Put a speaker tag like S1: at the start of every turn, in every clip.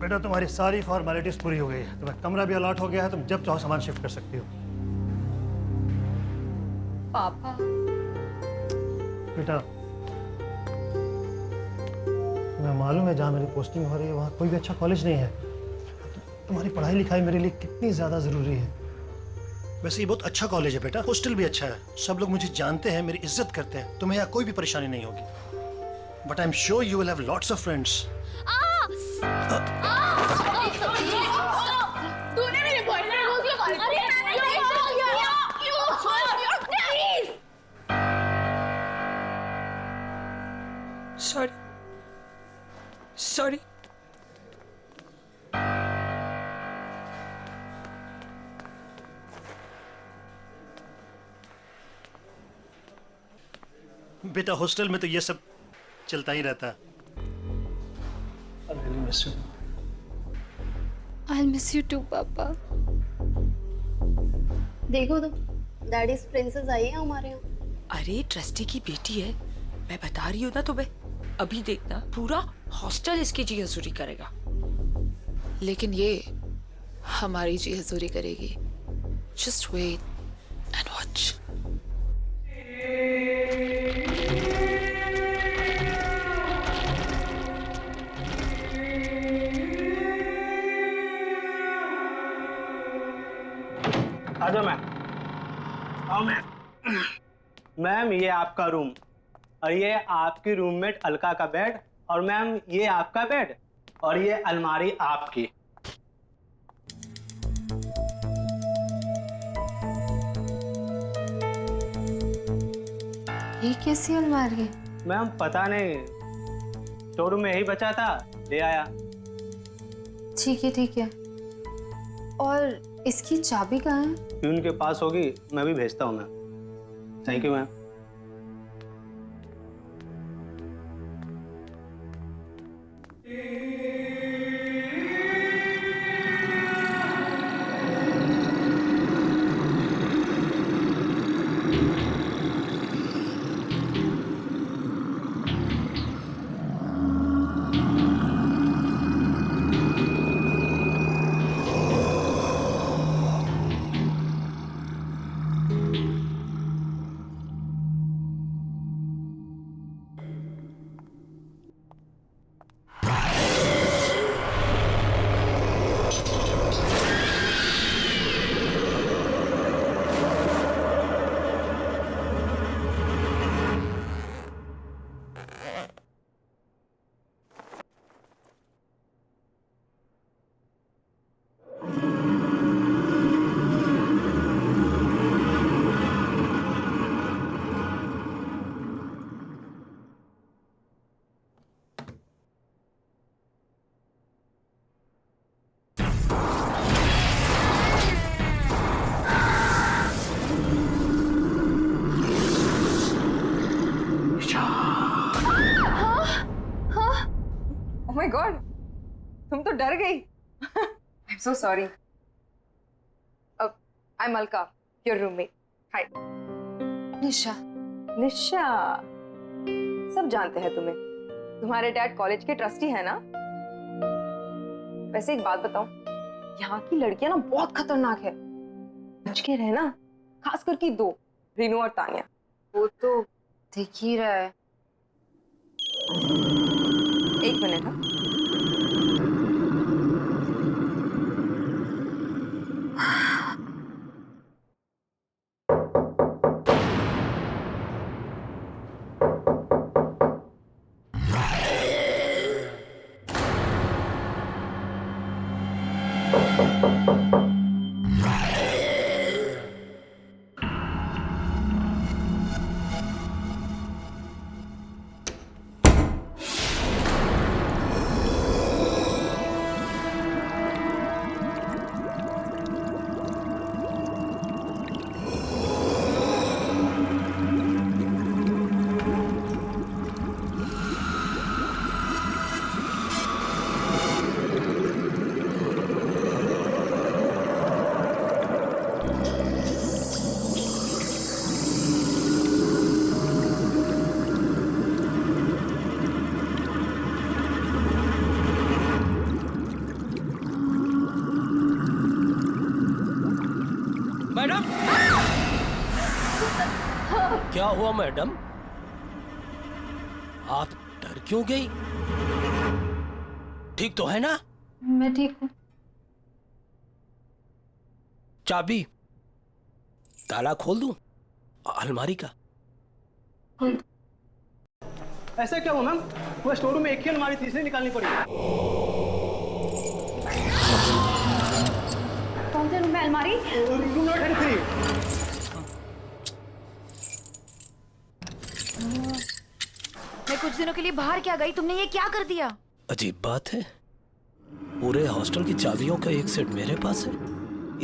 S1: बेटा तुम्हारी सारी फॉर्मेलिटीज पूरी हो गई है, तुम्हें कमरा भी अलॉट हो गया है, तुम जब चाहो सामान शिफ्ट कर सकती हो।
S2: पापा।
S1: बेटा तुम्हें मालूम है जहाँ मेरी पोस्टिंग हो रही है वहाँ कोई भी अच्छा कॉलेज नहीं है। तुम्हारी पढ़ाई लिखाई मेरे लिए कितनी ज़्यादा ज़रूरी है। वैसे ये बहुत अच्छा कॉलेज है बेटा, हॉस्टल भी अच्छा है, सब लोग मुझे जानते हैं, मेरी इज्जत करते हैं, तुम्हें यहाँ कोई भी परेशानी नहीं होगी। But I am sure you will have lots of friends.
S3: तूने मेरे बॉयफ्रेंड को क्यों कॉल किया?
S2: सॉरी।
S1: बेटा हॉस्टल में तो ये सब चलता ही रहता है।
S2: I'll miss you too, पापा।
S4: देखो तो डैडीज प्रिंसेस आई है हमारे यहाँ।
S5: अरे ट्रस्टी की बेटी है, मैं बता रही हूँ ना तुम्हें। अभी देखना पूरा हॉस्टल इसकी जी हजूरी करेगा।
S2: लेकिन ये हमारी जी हजूरी करेगी। Just wait and watch.
S6: आजा मैम। आओ मैम। मैम ये आपका रूम और ये आपकी रूममेट अलका का बेड और मैम ये आपका बेड और ये अलमारी आपकी।
S2: ये कैसी अलमारी है?
S6: मैम पता नहीं, शोरूम में यही बचा था, ले आया।
S2: ठीक है। और इसकी चाबी कहाँ है?
S6: प्यून के पास होगी, मैं भी भेजता हूँ ma'am. Thank you ma'am.
S7: Oh my God, तुम तो डर गई। I'm so sorry. I'm Alka, your roommate. Hi.
S2: निशा।
S7: निशा, सब जानते हैं तुम्हें। तुम्हारे डैड कॉलेज के ट्रस्टी है ना? वैसे एक बात बताओ, यहाँ की लड़कियां ना बहुत खतरनाक है। बच के रहना, खास करके दो, रीनू और तानिया।
S2: वो तो दिख ही रहा है।
S7: एक मिनट। हाँ,
S8: मैडम क्या हुआ मैडम? आप डर क्यों गई? ठीक तो है ना?
S2: मैं ठीक हूँ।
S8: चाबी ताला खोल दूं अलमारी का?
S6: ऐसा क्या हुआ मैम? वो स्टोर रूम में एक ही अलमारी थी, इसलिए निकालनी पड़ी।
S4: कौन से रूम में अलमारी?
S6: Room number 33।
S9: मैं कुछ दिनों के लिए बाहर क्या गई, तुमने ये क्या कर दिया?
S8: अजीब बात है, पूरे हॉस्टल की चाबियों का एक सेट मेरे पास है,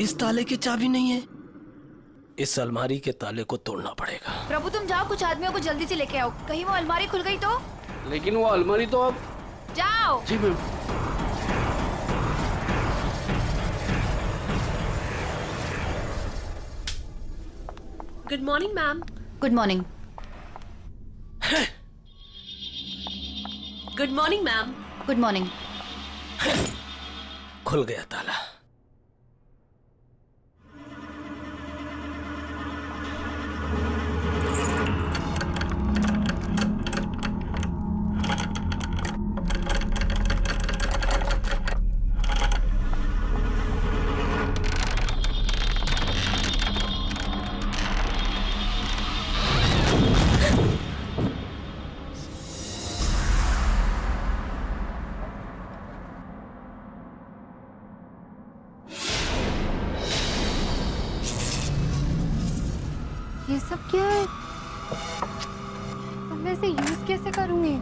S8: इस ताले की चाबी नहीं है। इस अलमारी के ताले को तोड़ना पड़ेगा।
S9: प्रभु तुम जाओ, कुछ आदमियों को जल्दी से लेके आओ, कहीं वो अलमारी खुल गई तो।
S8: लेकिन वो अलमारी तो अब।
S9: जाओ।
S8: जी ma'am.
S5: Good morning ma'am.
S9: Good morning.
S5: Good morning ma'am.
S9: Good morning.
S8: खुल गया ताला।
S2: ये सब क्या है? अब मैं इसे यूज कैसे करूंगी?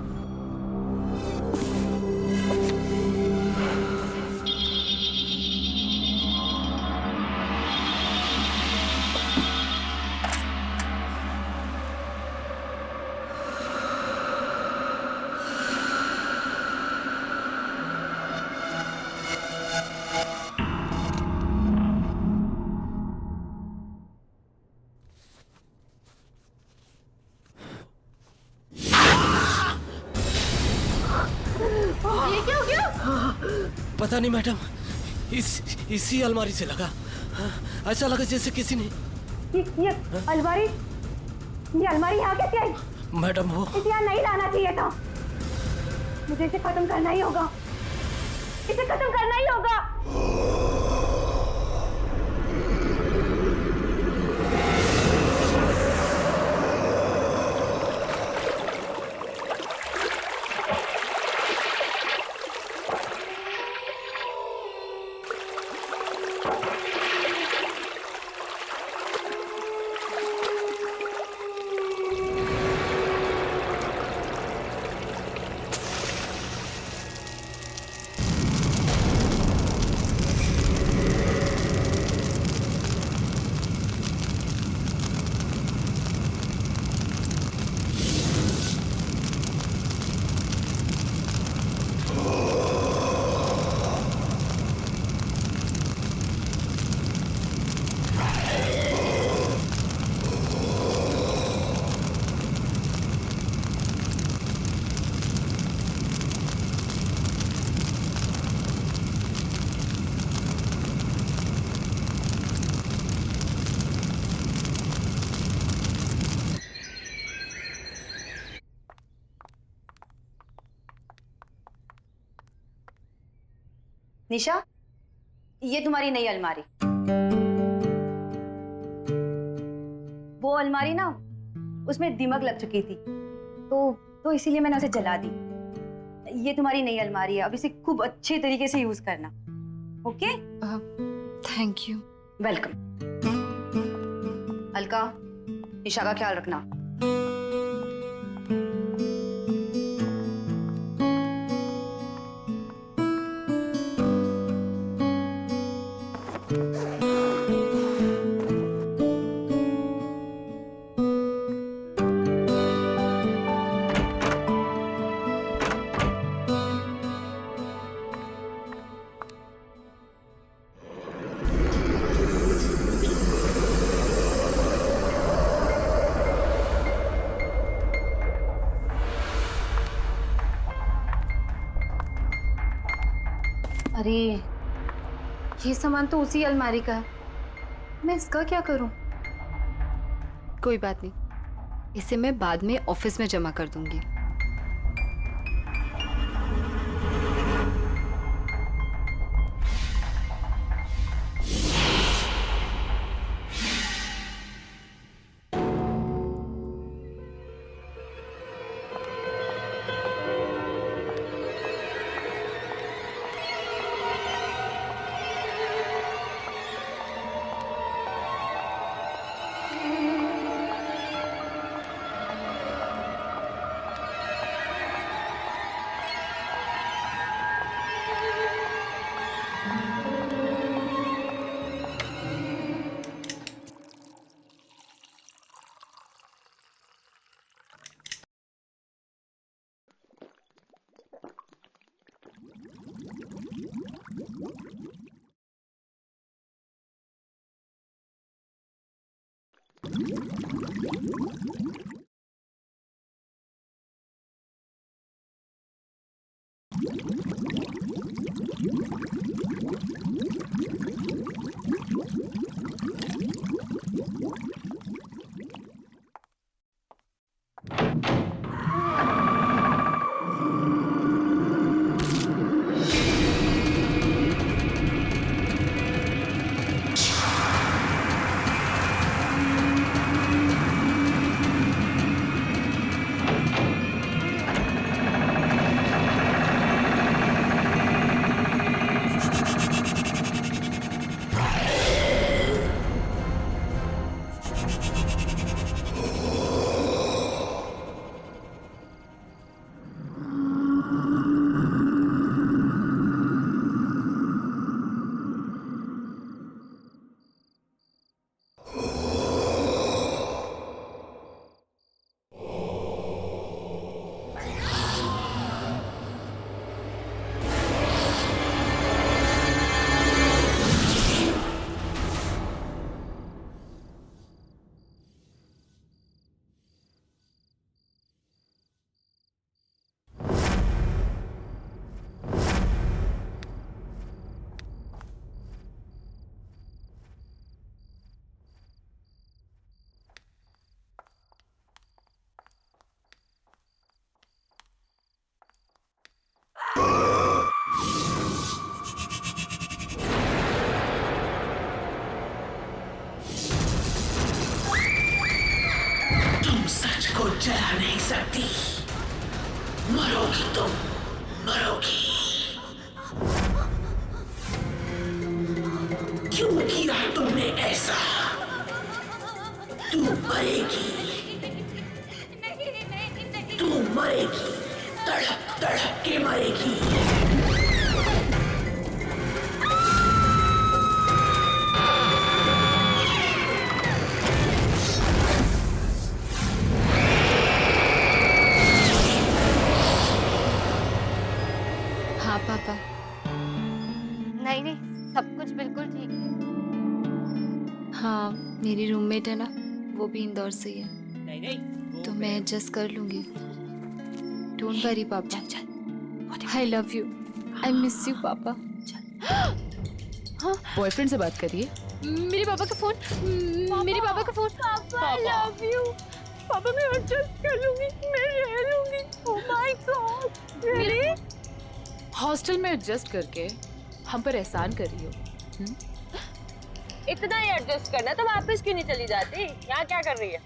S2: ये क्या हो गया?
S8: पता नहीं मैडम, इसी अलमारी से लगा। ऐसा लगा जैसे किसी ने।
S4: ये अलमारी यहाँ कैसे आई?
S8: मैडम वो
S4: इसे यहाँ नहीं लाना चाहिए था। मुझे इसे खत्म करना ही होगा, इसे खत्म करना ही होगा।
S9: निशा, ये तुम्हारी नई अलमारी। वो अलमारी ना, उसमें दीमक लग चुकी थी, तो इसीलिए मैंने उसे जला दी। ये तुम्हारी नई अलमारी है, अब इसे खूब अच्छे तरीके से यूज करना। Okay?
S2: Thank you.
S9: Welcome. Alka, Nisha का ख्याल रखना।
S2: अरे ये सामान तो उसी अलमारी का है, मैं इसका क्या करूं? कोई बात नहीं, इसे मैं बाद में ऑफिस में जमा कर दूंगी।
S10: चला नहीं सकती, मरोगी तुम, मरोगी। क्यों किया तुमने ऐसा? तू मरेगी, तू मरेगी, तड़प तड़प के मरेगी।
S2: पापा
S9: नहीं नहीं, सब कुछ बिल्कुल ठीक है।
S2: हाँ, मेरी रूममेट है ना, वो भी इंदौर से ही है।
S5: नहीं नहीं,
S2: तो मैं एडजस्ट कर लूंगी। डोंट वरी पापा, I love you, I miss you पापा।
S11: हाँ, बॉयफ्रेंड से बात करिए।
S2: मेरे पापा का फोन, मेरे पापा का फोन।
S3: पापा आई लव यू। पापा मैं एडजस्ट कर लूंगी, मैं रह लूंगी। Oh my God, really?
S11: Hostel में एडजस्ट करके हम पर एहसान कर रही हो।
S3: इतना ही एडजस्ट करना तो वापस क्यों नहीं चली जाती? यहाँ क्या कर रही है?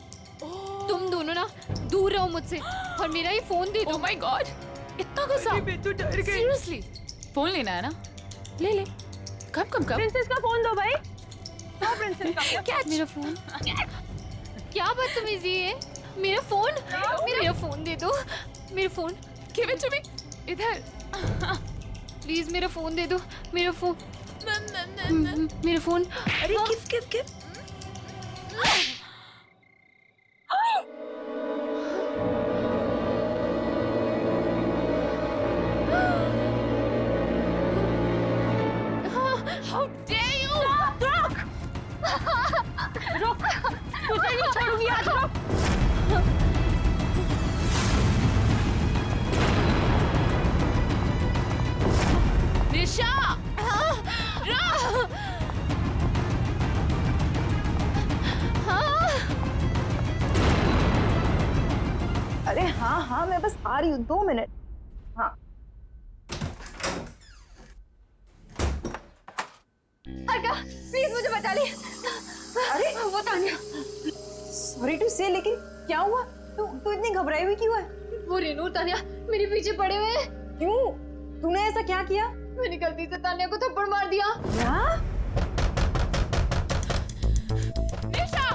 S2: तुम दोनों ना दूर रहो मुझसे और मेरा ये फोन दे दो।
S11: ओह माय गॉड, इतना गुस्सा?
S3: मैं तो डर गई।
S11: सीरियसली, फोन लेना है ना? ले ले, कम कम कम।
S3: प्रिंसेस का फोन दो भाई। हाँ प्रिंसेस का फोन।
S2: क्या मेरा फोन? क्या बदतमीजी है? मेरा फोन, मेरा फोन दे दो, मेरा phone.
S11: Give it to me, इधर।
S2: प्लीज मेरा फोन दे दो, मेरा फोन, मेरा फोन।
S3: अरे किस किस किस?
S2: How dare you?
S3: रुक, तुझे नहीं छोड़ूंगी आज। रुक।
S2: निशा!
S7: हाँ मैं बस आ रही हूँ, 2 मिनट। हाँ
S9: अलका प्लीज मुझे बचा ले।
S7: अरे
S9: वो तान्या।
S7: सॉरी टू से, लेकिन क्या हुआ? तू इतनी घबराई हुई क्यों है?
S9: वो रेनू तान्या मेरे पीछे पड़े हुए हैं।
S7: क्यों? तूने ऐसा क्या किया?
S9: मैंने गलती से तान्या को थप्पड़ मार दिया।
S7: क्या?
S11: निशा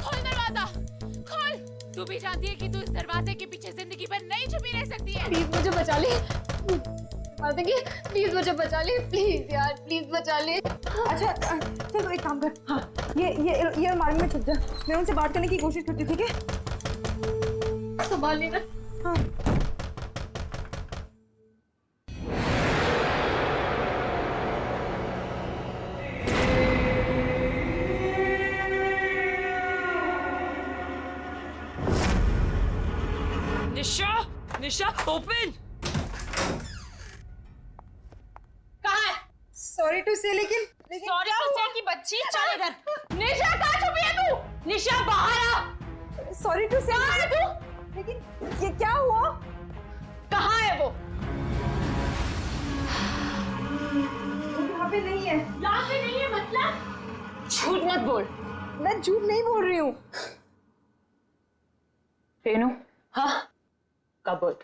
S11: खोल दरवाजा, खोल। तू भी जानती है कि तू इस दरवाजे के पीछे जिंदगी भर नहीं छुपी रह सकती है।
S9: प्लीज मुझे बचा ले। मार देंगे, प्लीज मुझे बचा ले, प्लीज यार प्लीज बचा ले।
S7: अच्छा चल तो एक काम कर, हाँ ये अलमारी में छुप जा, मैं उनसे बात करने की कोशिश करती हूँ, ठीक है?
S9: संभाल लेना।
S7: हाँ।
S5: निशा, निशा ओपन।
S11: कहाँ है?
S7: सॉरी टू से, लेकिन
S11: सॉरी टू से की बच्ची, चल इधर। निशा कहाँ छुपी है तू? निशा बाहर आ।
S7: सॉरी टू से,
S11: कहाँ है तू?
S7: लेकिन ये क्या हुआ?
S11: कहाँ है वो?
S7: यहाँ पे नहीं है।
S11: यहाँ पे नहीं है मतलब? झूठ मत बोल।
S7: मैं झूठ नहीं बोल रही हूँ।
S11: रेनू, हाँ कबर्ड।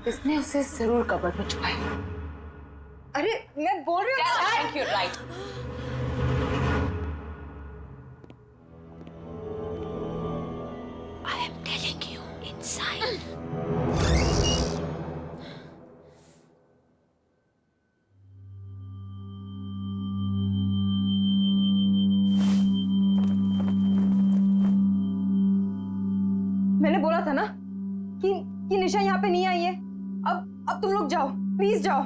S11: इसने उसे जरूर कबर्ड में छुपाया।
S7: अरे मैं बोल रही हूँ।
S11: Thank you, right.
S5: I am telling you inside.
S7: मैंने बोला था ना कि निशा यहाँ पे नहीं आई है। अब तुम लोग जाओ, प्लीज जाओ।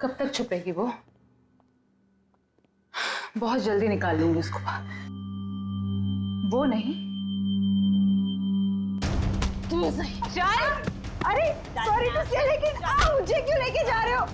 S11: कब तक छुपेगी वो? बहुत जल्दी निकाल लूंगी उसको बाहर। वो नहीं, तू सही।
S7: चल। अरे सॉरी टू से, लेकिन मुझे क्यों लेके जा रहे हो?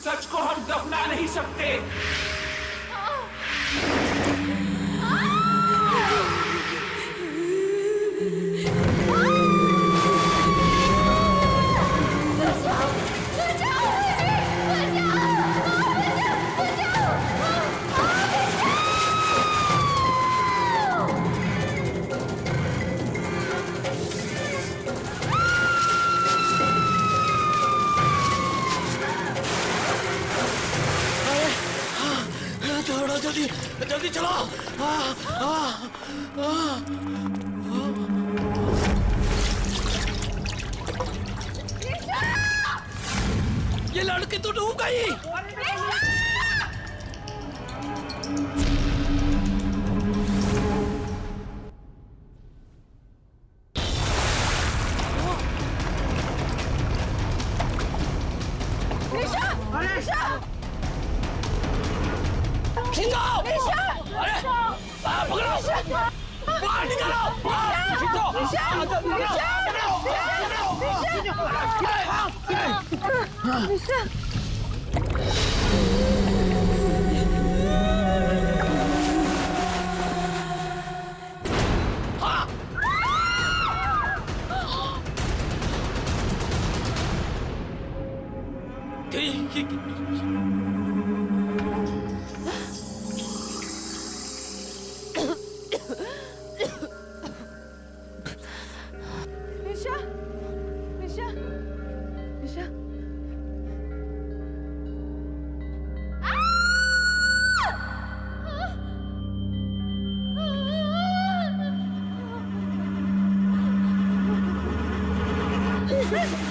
S10: सच को हम दफना नहीं सकते।
S8: जल्दी जल्दी चलो। ये लड़की तो डूब गई।
S7: निशा निशा निशा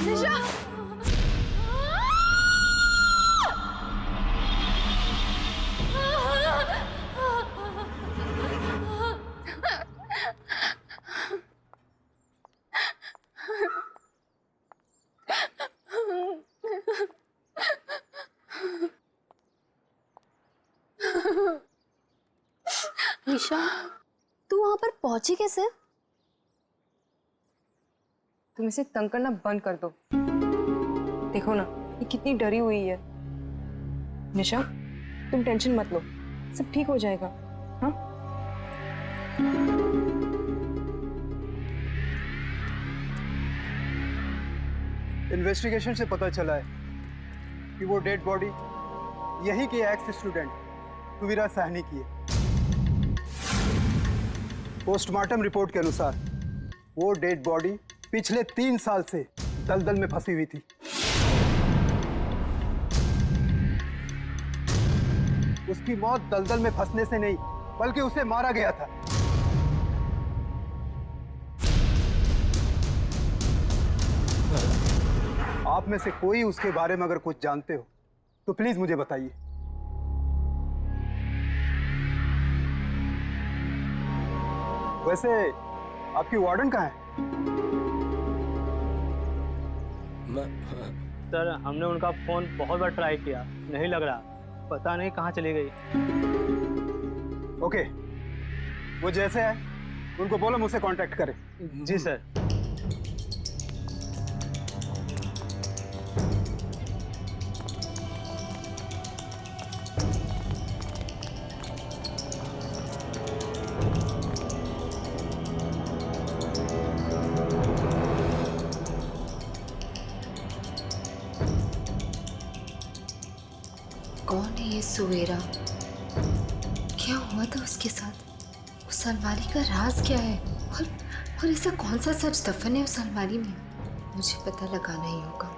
S7: निशा
S9: निशा तू वहां पर पहुंची कैसे?
S7: तुम इसे तंग करना बंद कर दो। देखो ना ये कितनी डरी हुई है। निशा तुम टेंशन मत लो, सब ठीक हो जाएगा। हाँ
S12: इन्वेस्टिगेशन से पता चला है कि वो डेड बॉडी यही के एक्स स्टूडेंट तुविरा साहनी की है। पोस्टमार्टम रिपोर्ट के अनुसार वो डेड बॉडी पिछले 3 साल से दलदल में फंसी हुई थी। उसकी मौत दलदल में फंसने से नहीं बल्कि उसे मारा गया था। आप में से कोई उसके बारे में अगर कुछ जानते हो तो प्लीज मुझे बताइए। वैसे आपकी वार्डन कहाँ है?
S6: सर हमने उनका फोन बहुत बार ट्राई किया, नहीं लग रहा, पता नहीं कहाँ चली गई।
S12: ओके, वो जैसे है उनको बोलो मुझसे कांटेक्ट करें।
S6: जी सर।
S2: कौन है ये सुवेरा? क्या हुआ था उसके साथ? उस अलमारी का राज क्या है? और ऐसा कौन सा सच दफन है उस अलमारी में? मुझे पता लगाना ही होगा।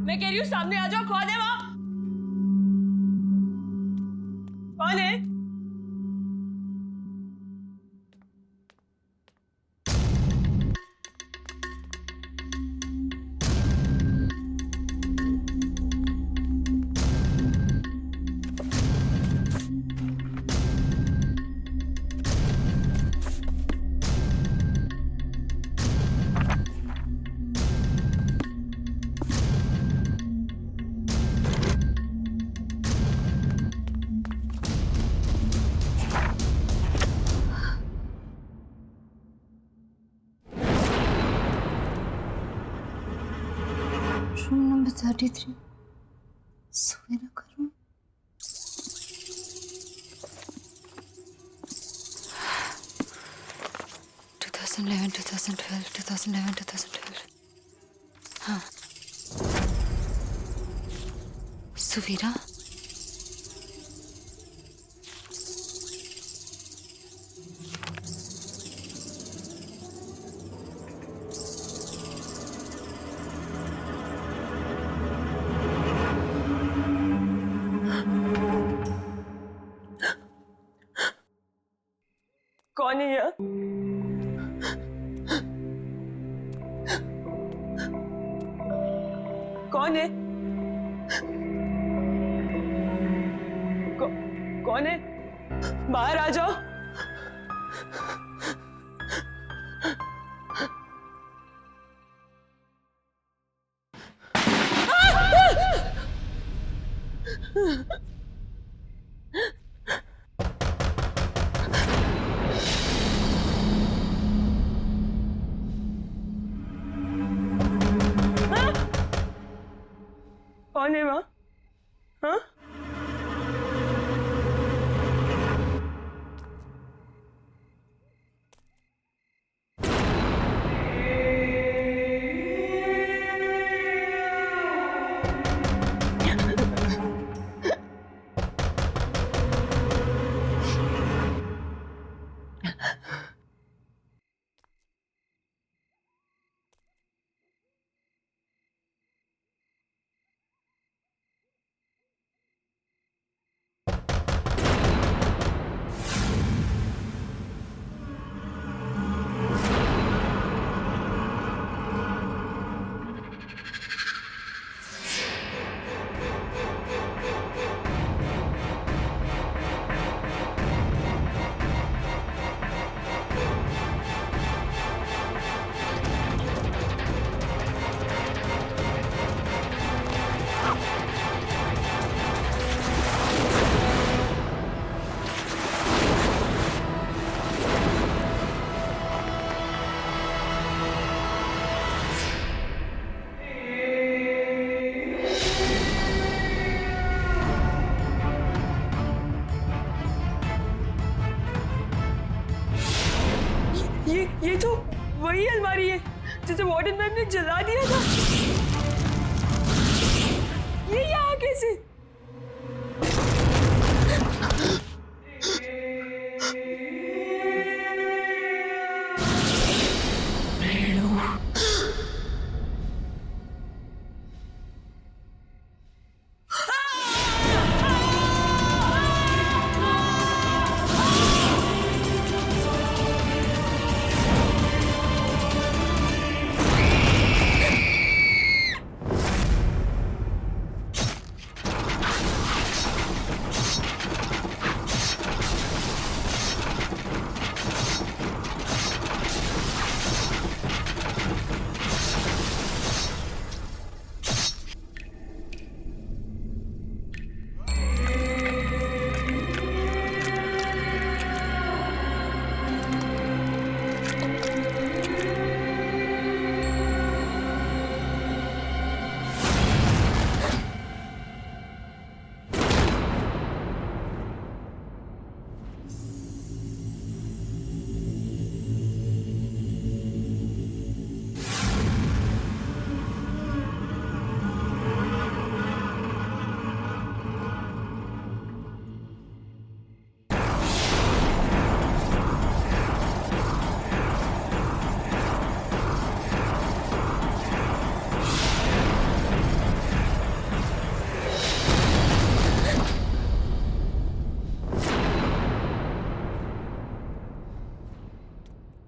S11: मैं कह रही हूँ सामने आ जाओ, कौन है वहाँ?
S3: कौन है?
S2: रूम नंबर 33 सवेरा का रूम। हाँ, सुवीरा।
S3: कौन है यह? कौन है? कौन है? बाहर आ जाओ। कौन है वहाँ? हाँ? ये तो वही अलमारी है जिसे वार्डन मैम ने जला दिया था। ये यहाँ कैसे?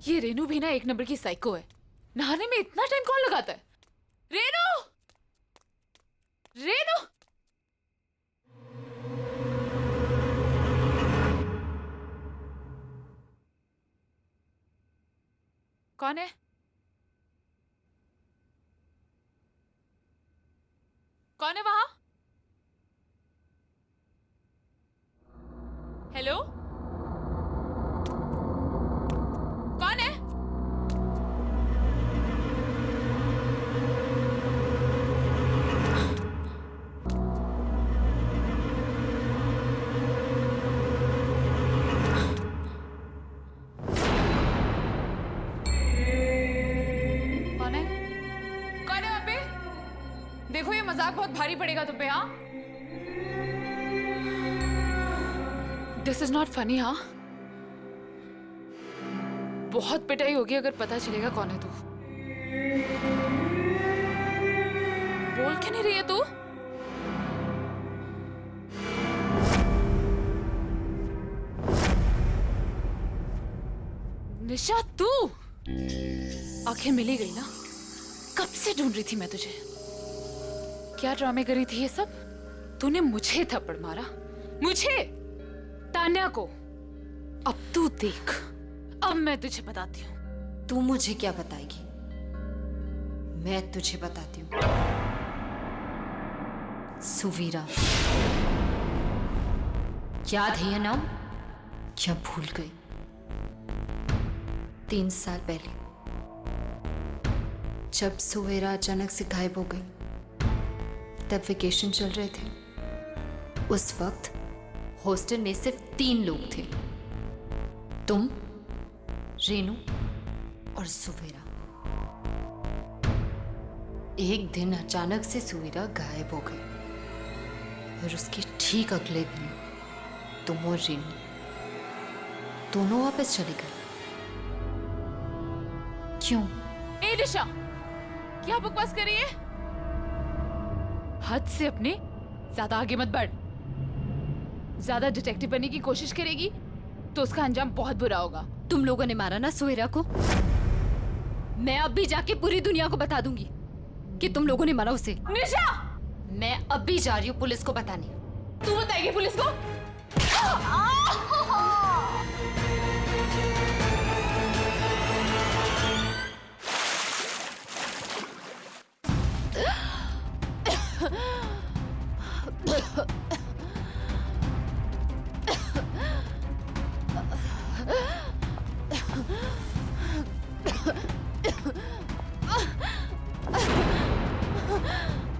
S11: ये रेनू भी ना एक नंबर की साइको है। नहाने में इतना टाइम कौन लगाता है? रेनू, रेनू, कौन है? कौन है वहां? हेलो, कौन है? कौन है? कौन है वहां पे? देखो ये मजाक बहुत भारी पड़ेगा तुम पे। हाँ, दिस इज नॉट फनी। हाँ, बहुत पिटाई होगी अगर पता चलेगा कौन है तू। बोल क्यों नहीं रही है तू? निशा, तू आखिर मिल ही गई ना। कब से ढूंढ रही थी मैं तुझे। क्या ड्रामे करी थी ये सब? तूने मुझे थप्पड़ मारा, मुझे, तान्या को। अब तू देख, अब मैं तुझे बताती हूँ।
S2: तू मुझे क्या बताएगी? मैं तुझे बताती हूँ। सुवीरा, याद है ये नाम? क्या भूल गई? 3 साल पहले जब सुवेरा अचानक से गायब हो गई, तब वेकेशन चल रहे थे। उस वक्त हॉस्टल में सिर्फ 3 लोग थे, तुम, रेनू और सुवेरा। एक दिन अचानक से सुवेरा गायब हो गई और उसके ठीक अगले दिन तुम और रेनू दोनों वापस चले गए। क्यों?
S11: ए निशा, क्या बकवास कर रही है? हद से अपने ज्यादा आगे मत बढ़। ज्यादा डिटेक्टिव बनने की कोशिश करेगी तो उसका अंजाम बहुत बुरा होगा।
S2: तुम लोगों ने मारा ना सुवेरा को? मैं अब भी जाके पूरी दुनिया को बता दूंगी कि तुम लोगों ने मारा उसे।
S11: निशा,
S2: मैं अब भी जा रही हूँ पुलिस को बताने।
S11: तू बताएगी पुलिस को?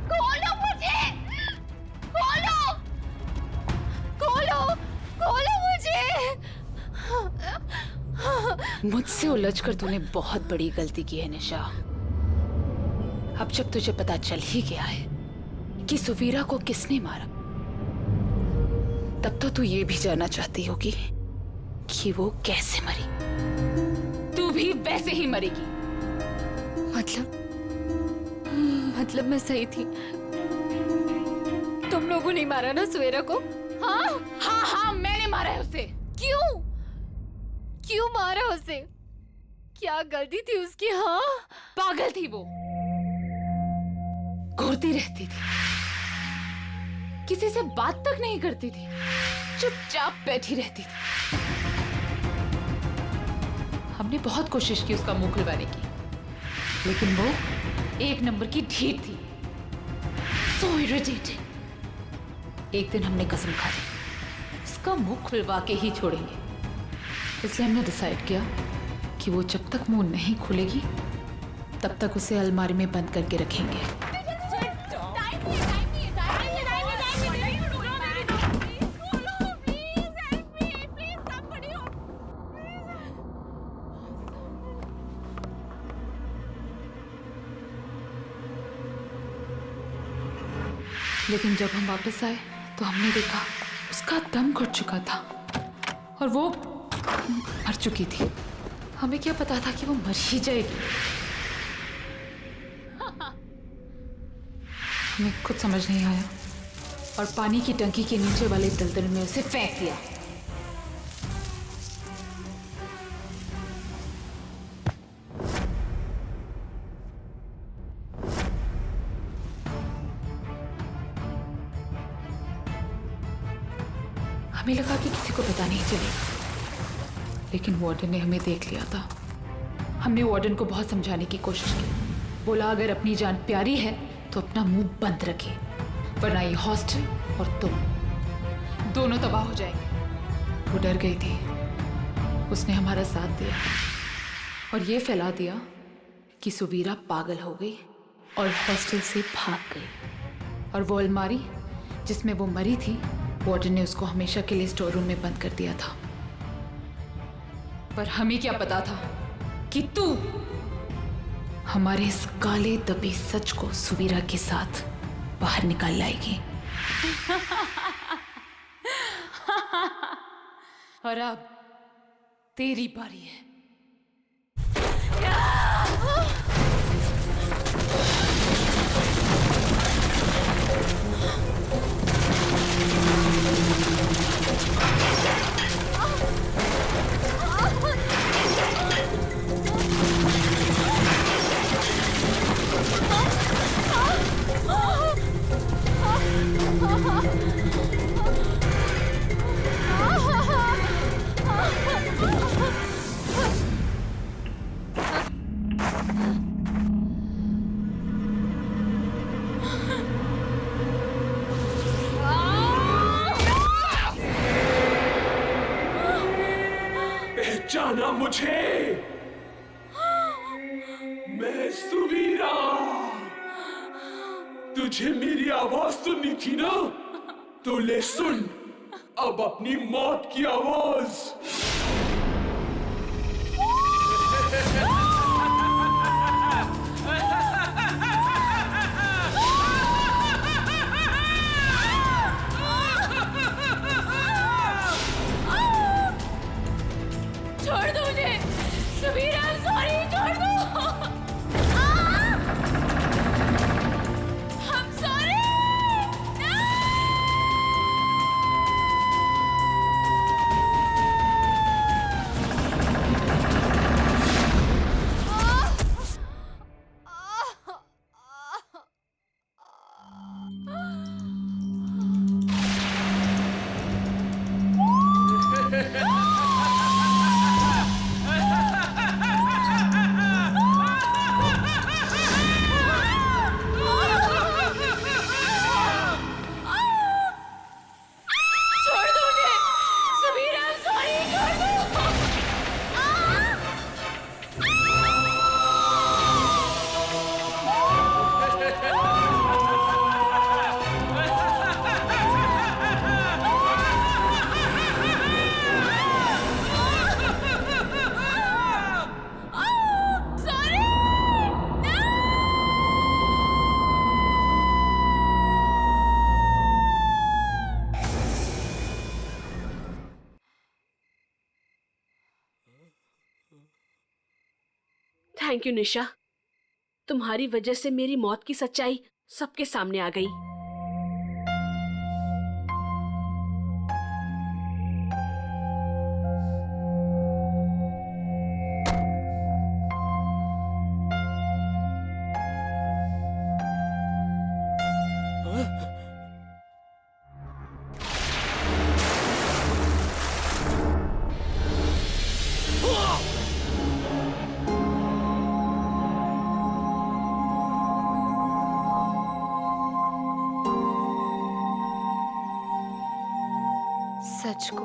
S3: खोलो मुझे! खोलो! खोलो! खोलो मुझे!
S11: मुझसे उलझकर तूने बहुत बड़ी गलती की है निशा। अब जब तुझे पता चल ही गया है कि सुवीरा को किसने मारा, तब तो तू ये भी जानना चाहती होगी कि वो कैसे मरी। तू भी वैसे ही मरेगी।
S2: मतलब मैं सही थी? तुम लोगों ने मारा ना सुवेरा को?
S11: हाँ हाँ हाँ, मैंने मारा है उसे।
S2: क्यों? क्यों मारा उसे? क्या गलती थी उसकी? हाँ,
S11: पागल थी वो, घूरती रहती थी, किसी से बात तक नहीं करती थी, चुपचाप बैठी रहती थी। हमने बहुत कोशिश की उसका मुंह खुलवाने की, लेकिन वो एक नंबर की ढीठ थी। So irritating। एक दिन हमने कसम खा ली उसका मुंह खुलवा के ही छोड़ेंगे। इसलिए हमने डिसाइड किया कि वो जब तक मुंह नहीं खुलेगी तब तक उसे अलमारी में बंद करके रखेंगे। लेकिन जब हम वापस आए तो हमने देखा उसका दम घुट चुका था और वो मर चुकी थी। हमें क्या पता था कि वो मर ही जाएगी। हमें कुछ समझ नहीं आया और पानी की टंकी के नीचे वाले दलदल में उसे फेंक दिया। हमें लगा कि किसी को पता नहीं चलेगा, लेकिन वार्डन ने हमें देख लिया था। हमने वार्डन को बहुत समझाने की कोशिश की। बोला अगर अपनी जान प्यारी है तो अपना मुंह बंद रखे, वरना ये हॉस्टल और तुम दोनों तबाह हो जाएंगे। वो डर गई थी, उसने हमारा साथ दिया और ये फैला दिया कि सुवीरा पागल हो गई और हॉस्टल से भाग गई। और वो अलमारी जिसमें वो मरी थी, वार्डन ने उसको हमेशा के लिए स्टोर रूम में बंद कर दिया था। पर हमें क्या पता था कि तू हमारे इस काले दबे सच को सुवीरा के साथ बाहर निकाल लाएगी। और अब तेरी बारी है।
S10: पहचाना मुझे? मैं सुवीरा। तुझे मेरी आवाज सुननी थी ना, तो ले सुन अब अपनी मौत की आवाज।
S11: छोड़ दो मुझे सुवीरा, सॉरी, छोड़ दो। I'm sorry। छोड़ दो मुझे सुवीरा, सॉरी, छोड़ दो।
S3: थैंक यू निशा, तुम्हारी वजह से मेरी मौत की सच्चाई सबके सामने आ गई।
S2: सच को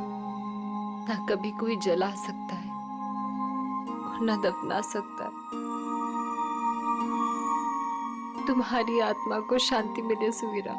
S2: ना कभी कोई जला सकता है और ना दफना सकता है। तुम्हारी आत्मा को शांति मिले सुवीरा।